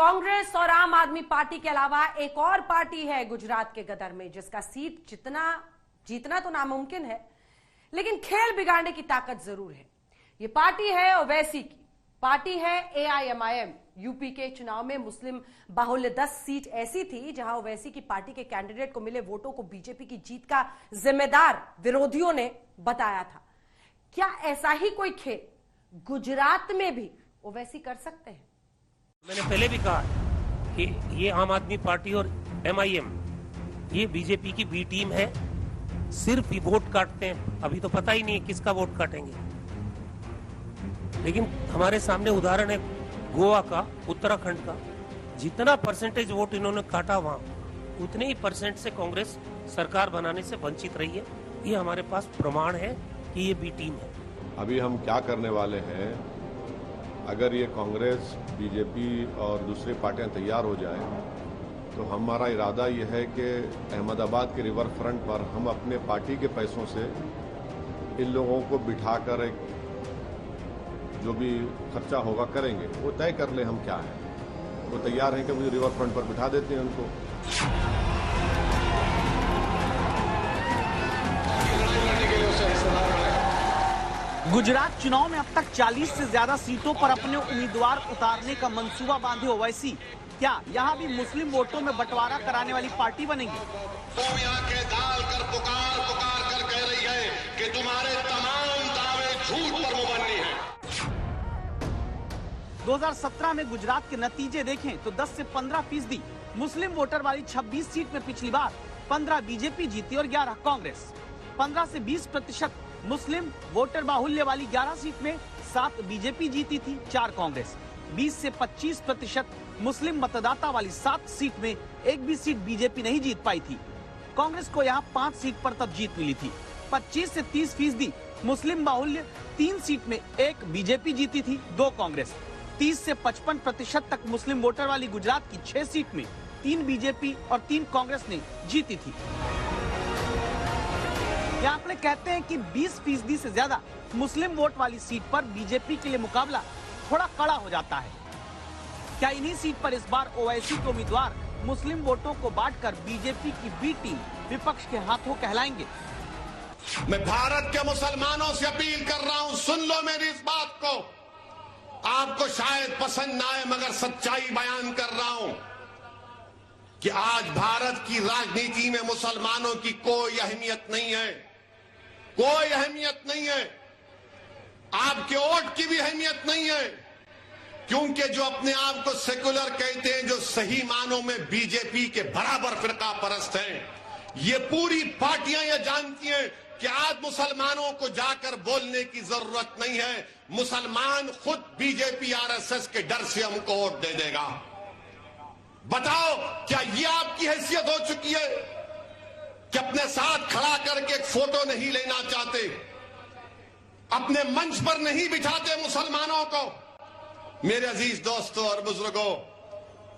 कांग्रेस और आम आदमी पार्टी के अलावा एक और पार्टी है गुजरात के गदर में, जिसका सीट जीतना तो नामुमकिन है, लेकिन खेल बिगाड़ने की ताकत जरूर है। ये पार्टी है ओवैसी की, पार्टी है AIMIM। यूपी के चुनाव में मुस्लिम बाहुल्य 10 सीट ऐसी थी जहां ओवैसी की पार्टी के कैंडिडेट को मिले वोटों को बीजेपी की जीत का जिम्मेदार विरोधियों ने बताया था। क्या ऐसा ही कोई खेल गुजरात में भी ओवैसी कर सकते हैं? मैंने पहले भी कहा कि ये आम आदमी पार्टी और MIM ये बीजेपी की बी टीम है, सिर्फ ही वोट काटते हैं। अभी तो पता ही नहीं है किसका वोट काटेंगे, लेकिन हमारे सामने उदाहरण है गोवा का, उत्तराखंड का। जितना परसेंटेज वोट इन्होंने काटा वहां, उतने ही परसेंट से कांग्रेस सरकार बनाने से वंचित रही है। ये हमारे पास प्रमाण है कि ये बी टीम है। अभी हम क्या करने वाले हैं, अगर ये कांग्रेस, बीजेपी और दूसरी पार्टियां तैयार हो जाए तो हमारा इरादा यह है कि अहमदाबाद के रिवर फ्रंट पर हम अपने पार्टी के पैसों से इन लोगों को बिठाकर एक जो भी खर्चा होगा करेंगे, वो तय कर ले हम क्या है। वो तैयार हैं कि मुझे रिवर फ्रंट पर बिठा देते हैं उनको। गुजरात चुनाव में अब तक 40 से ज्यादा सीटों पर अपने उम्मीदवार उतारने का मंसूबा बांधे ओवैसी। क्या यहाँ भी मुस्लिम वोटों में बंटवारा कराने वाली पार्टी बनेगी? तो यहाँ के डाल कर पुकार कर कह रही है कि तुम्हारे तमाम दावे झूठ पर मुबन्नी है। 2017 में गुजरात के नतीजे देखें तो 10 से 15% मुस्लिम वोटर वाली 26 सीट में पिछली बार 15 बीजेपी जीती और 11 कांग्रेस। 15 से 20% मुस्लिम वोटर बाहुल्य वाली 11 सीट में 7 बीजेपी जीती थी, 4 कांग्रेस। 20 से 25% मुस्लिम मतदाता वाली 7 सीट में एक भी सीट बीजेपी नहीं जीत पाई थी। कांग्रेस को यहाँ 5 सीट पर तब जीत मिली थी। 25 से 30% मुस्लिम बाहुल्य 3 सीट में 1 बीजेपी जीती थी, 2 कांग्रेस। 30 से 55% तक मुस्लिम वोटर वाली गुजरात की 6 सीट में 3 बीजेपी और 3 कांग्रेस ने जीती थी। ये आंकड़े कहते हैं कि 20% से ज्यादा मुस्लिम वोट वाली सीट पर बीजेपी के लिए मुकाबला थोड़ा कड़ा हो जाता है। क्या इन्हीं सीट पर इस बार ओवैसी के उम्मीदवार मुस्लिम वोटों को बांटकर बीजेपी की बी टीम विपक्ष के हाथों कहलाएंगे? मैं भारत के मुसलमानों से अपील कर रहा हूं, सुन लो मेरी इस बात को। आपको शायद पसंद ना आए, मगर सच्चाई बयान कर रहा हूं कि आज भारत की राजनीति में मुसलमानों की कोई अहमियत नहीं है, कोई अहमियत नहीं है। आपके वोट की भी अहमियत नहीं है, क्योंकि जो अपने आप को सेकुलर कहते हैं, जो सही मानों में बीजेपी के बराबर फिरका परस्त हैं, ये पूरी पार्टियां ये जानती हैं कि आज मुसलमानों को जाकर बोलने की जरूरत नहीं है। मुसलमान खुद बीजेपी RSS के डर से हमको वोट दे देगा। बताओ, क्या ये आपकी हैसियत हो चुकी है कि अपने साथ खड़ा करके एक फोटो नहीं लेना चाहते, अपने मंच पर नहीं बिठाते मुसलमानों को? मेरे अजीज दोस्तों और बुजुर्गों,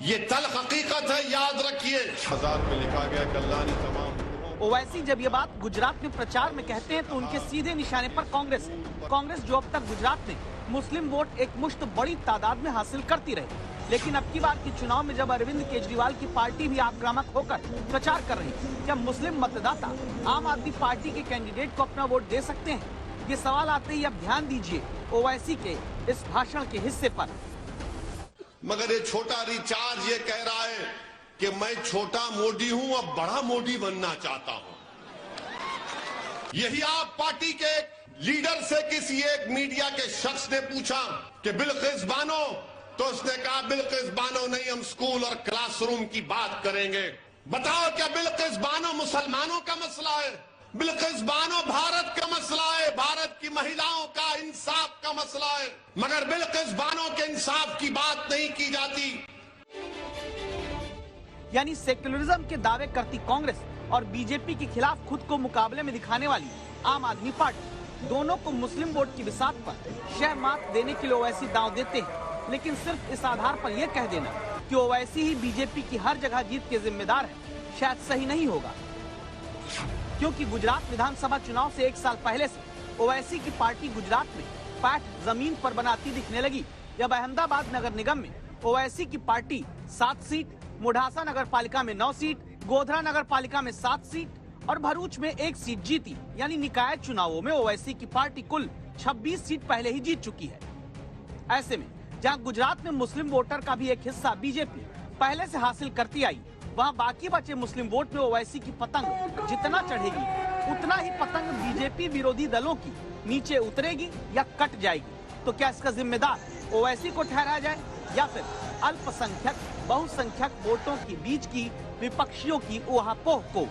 ये तल्ख हकीकत है, याद रखिए। 1000 में लिखा गया कि अल्लाह ने तमाम। ओवैसी जब ये बात गुजरात में प्रचार में कहते हैं तो उनके सीधे निशाने पर कांग्रेस है। कांग्रेस जो अब तक गुजरात में मुस्लिम वोट एक मुश्त बड़ी तादाद में हासिल करती रही, लेकिन अब की बार के चुनाव में जब अरविंद केजरीवाल की पार्टी भी आक्रामक होकर प्रचार कर रही है, क्या मुस्लिम मतदाता आम आदमी पार्टी के कैंडिडेट को अपना वोट दे सकते हैं? ये सवाल आते ही अब ध्यान दीजिए ओवैसी के इस भाषण के हिस्से पर। मगर ये छोटा रिचार्ज ये कह रहा है कि मैं छोटा मोदी हूं, अब बड़ा मोदी बनना चाहता हूं। यही आप पार्टी के लीडर से किसी एक मीडिया के शख्स ने पूछा कि बिल्किस बानो, तो उसने कहा बिल्किस बानो नहीं, हम स्कूल और क्लासरूम की बात करेंगे। बताओ, क्या बिल्किस बानो मुसलमानों का मसला है? बिल्किस बानो भारत का मसला है, भारत की महिलाओं का इंसाफ का मसला है, मगर बिल्किस बानो के इंसाफ की बात नहीं की जाती। यानी सेक्युलरिज्म के दावे करती कांग्रेस और बीजेपी के खिलाफ खुद को मुकाबले में दिखाने वाली आम आदमी पार्टी, दोनों को मुस्लिम वोट की बिसात पर शह मात देने के लिए ओवैसी दांव देते हैं। लेकिन सिर्फ इस आधार पर यह कह देना कि ओवैसी ही बीजेपी की हर जगह जीत के जिम्मेदार है, शायद सही नहीं होगा। क्योंकि गुजरात विधानसभा चुनाव से 1 साल पहले से ओवैसी की पार्टी गुजरात में पैठ जमीन पर बनाती दिखने लगी, जब अहमदाबाद नगर निगम में ओवैसी की पार्टी 7 सीट, मोढ़ासा नगर पालिका में 9 सीट, गोधरा नगर पालिका में 7 सीट और भरूच में 1 सीट जीती। यानी निकाय चुनावों में ओवैसी की पार्टी कुल 26 सीट पहले ही जीत चुकी है। ऐसे में जहां गुजरात में मुस्लिम वोटर का भी एक हिस्सा बीजेपी पहले से हासिल करती आई, वहां बाकी बचे मुस्लिम वोट में ओवैसी की पतंग जितना चढ़ेगी उतना ही पतंग बीजेपी विरोधी दलों की नीचे उतरेगी या कट जाएगी। तो क्या इसका जिम्मेदार ओवैसी को ठहराया जाए या फिर अल्पसंख्यक बहुसंख्यक वोटों के बीच की विपक्षियों की ऊहापोह को?